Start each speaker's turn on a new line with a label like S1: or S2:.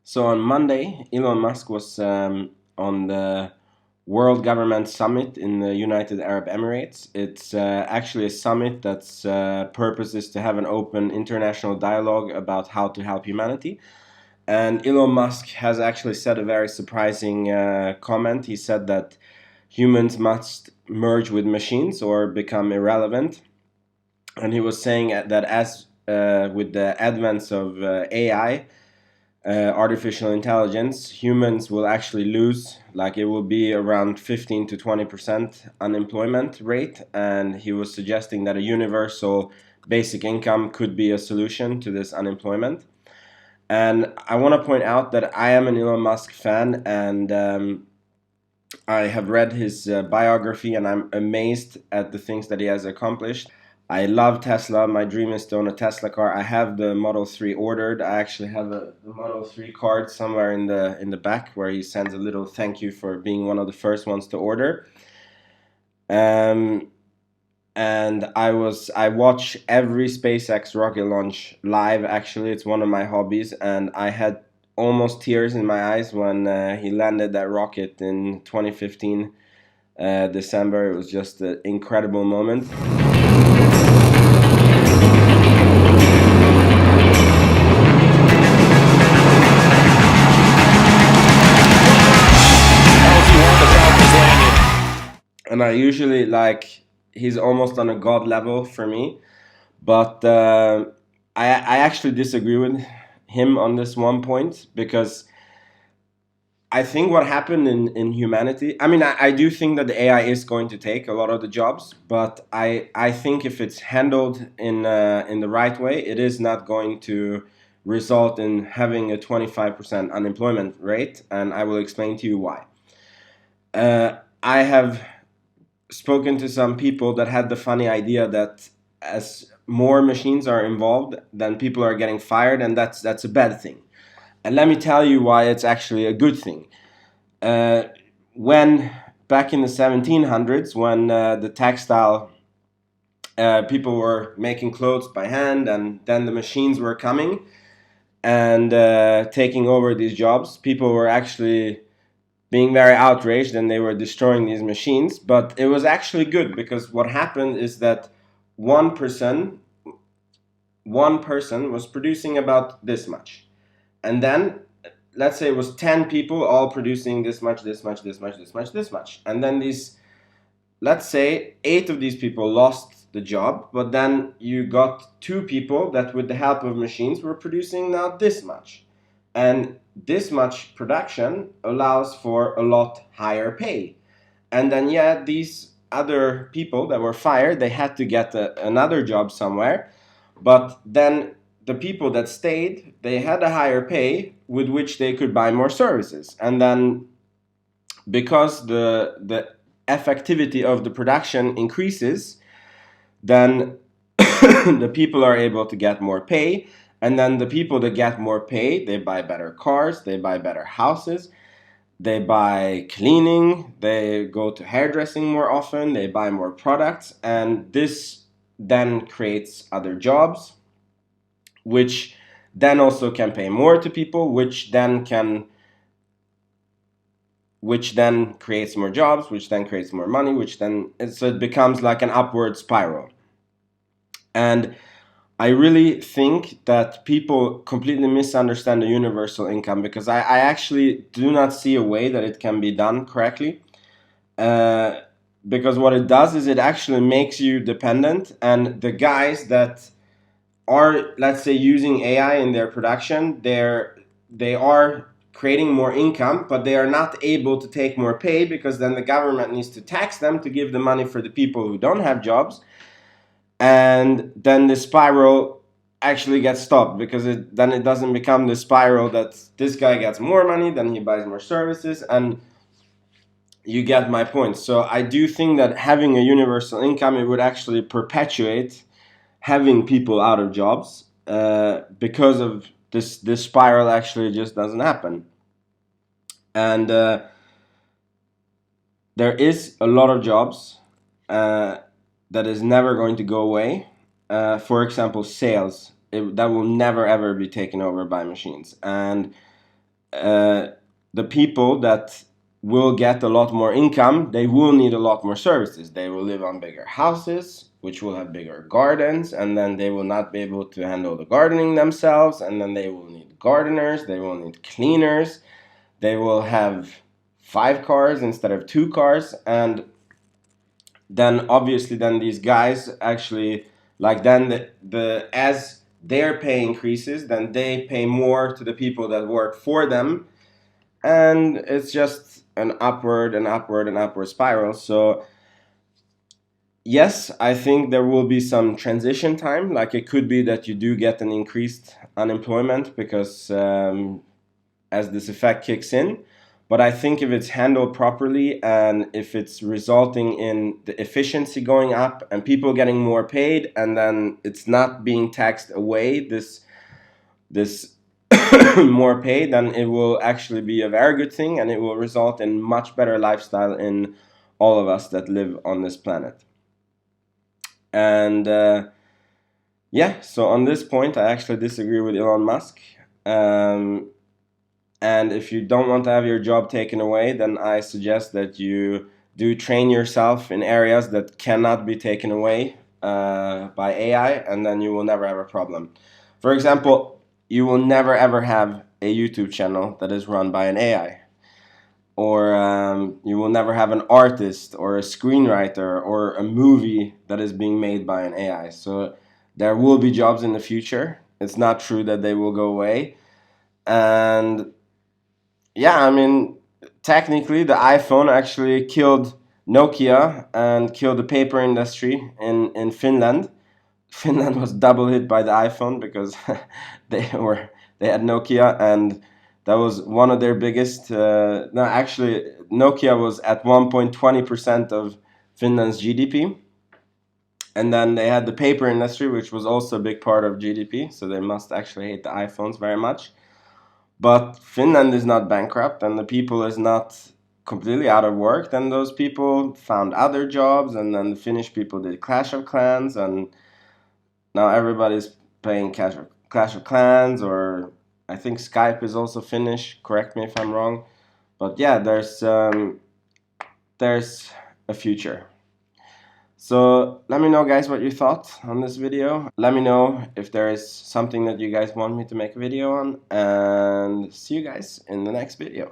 S1: So on Monday, Elon Musk was on the World Government Summit in the United Arab Emirates. It's actually a summit that's purpose is to have an open international dialogue about how to help humanity. And Elon Musk has actually said a very surprising comment. He said that humans must merge with machines or become irrelevant. And he was saying that as with the advance of AI, artificial intelligence, humans will actually lose, like it will be around 15 to 20% unemployment rate. And he was suggesting that a universal basic income could be a solution to this unemployment. And I want to point out that I am an Elon Musk fan, and I have read his biography, and I'm amazed at the things that he has accomplished. I love Tesla. My dream is to own a Tesla car. I have the Model 3 ordered. I actually have the Model 3 card somewhere in the back where he sends a little thank you for being one of the first ones to order. Um, and I watch every SpaceX rocket launch live. Actually, it's one of my hobbies, and I had almost tears in my eyes when he landed that rocket in 2015 December. It was just an incredible moment. And I usually like he's almost on a god level for me, but I actually disagree with him on this one point because I think what happened in humanity. I mean, I do think that the AI is going to take a lot of the jobs, but I think if it's handled in the right way, it is not going to result in having a 25% unemployment rate, and I will explain to you why. I have spoken to some people that had the funny idea that as more machines are involved, then people are getting fired, and that's a bad thing. And let me tell you why it's actually a good thing. Uh, when back in the 1700s, when the textile people were making clothes by hand, and then the machines were coming and taking over these jobs, people were actually being very outraged and they were destroying these machines. But it was actually good because what happened is that one person one person was producing about this much, and then let's say it was 10 people all producing this much, this much, this much, this much, this much, and then these, let's say 8 of these people lost the job, but then you got 2 people that with the help of machines were producing now this much, and this much production allows for a lot higher pay. And then yeah, these other people that were fired, they had to get another job somewhere, but then the people that stayed, they had a higher pay with which they could buy more services. And then because the effectivity of the production increases, then the people are able to get more pay. And then the people that get more pay, they buy better cars, they buy better houses, they buy cleaning, they go to hairdressing more often, they buy more products, and this then creates other jobs, which then also can pay more to people, which then creates more jobs, which then creates more money, which then so it becomes like an upward spiral. And I really think that people completely misunderstand the universal income because I actually do not see a way that it can be done correctly. Uh, because what it does is it actually makes you dependent, and the guys that are, let's say, using AI in their production, they are creating more income, but they are not able to take more pay because then the government needs to tax them to give the money for the people who don't have jobs, and then the spiral actually gets stopped because then it doesn't become the spiral that this guy gets more money, then he buys more services, and you get my point. So I do think that having a universal income, it would actually perpetuate having people out of jobs because of this spiral actually just doesn't happen. And there is a lot of jobs uh, that is never going to go away. For example, sales, that will never ever be taken over by machines. And uh, the people that will get a lot more income, they will need a lot more services. They will live on bigger houses, which will have bigger gardens, and then they will not be able to handle the gardening themselves, and then they will need gardeners, they will need cleaners, they will have 5 cars instead of 2 cars, and then obviously then these guys actually, like, then the as their pay increases, then they pay more to the people that work for them, and it's just an upward and upward and upward spiral. So yes, I think there will be some transition time. Like, it could be that you do get an increased unemployment because as this effect kicks in. But I think if it's handled properly and if it's resulting in the efficiency going up and people getting more paid, and then it's not being taxed away, this more pay, then it will actually be a very good thing, and it will result in much better lifestyle in all of us that live on this planet. And yeah, so on this point, I actually disagree with Elon Musk. Um, and if you don't want to have your job taken away, then I suggest that you do train yourself in areas that cannot be taken away by AI, and then you will never have a problem. For example, you will never ever have a YouTube channel that is run by an AI. Or you will never have an artist or a screenwriter or a movie that is being made by an AI. So there will be jobs in the future. It's not true that they will go away. And yeah, I mean, technically, the iPhone actually killed Nokia and killed the paper industry in Finland. Finland was double hit by the iPhone because they were they had Nokia, and that was one of their biggest. No, actually, Nokia was at 1.20% of Finland's GDP, and then they had the paper industry, which was also a big part of GDP. So they must actually hate the iPhones very much. But Finland is not bankrupt, and the people is not completely out of work. Then those people found other jobs, and then the Finnish people did Clash of Clans, and now everybody's playing Clash of Clans, or I think Skype is also Finnish. Correct me if I'm wrong, but yeah, there's a future. So let me know, guys, what you thought on this video. Let me know if there is something that you guys want me to make a video on, and see you guys in the next video.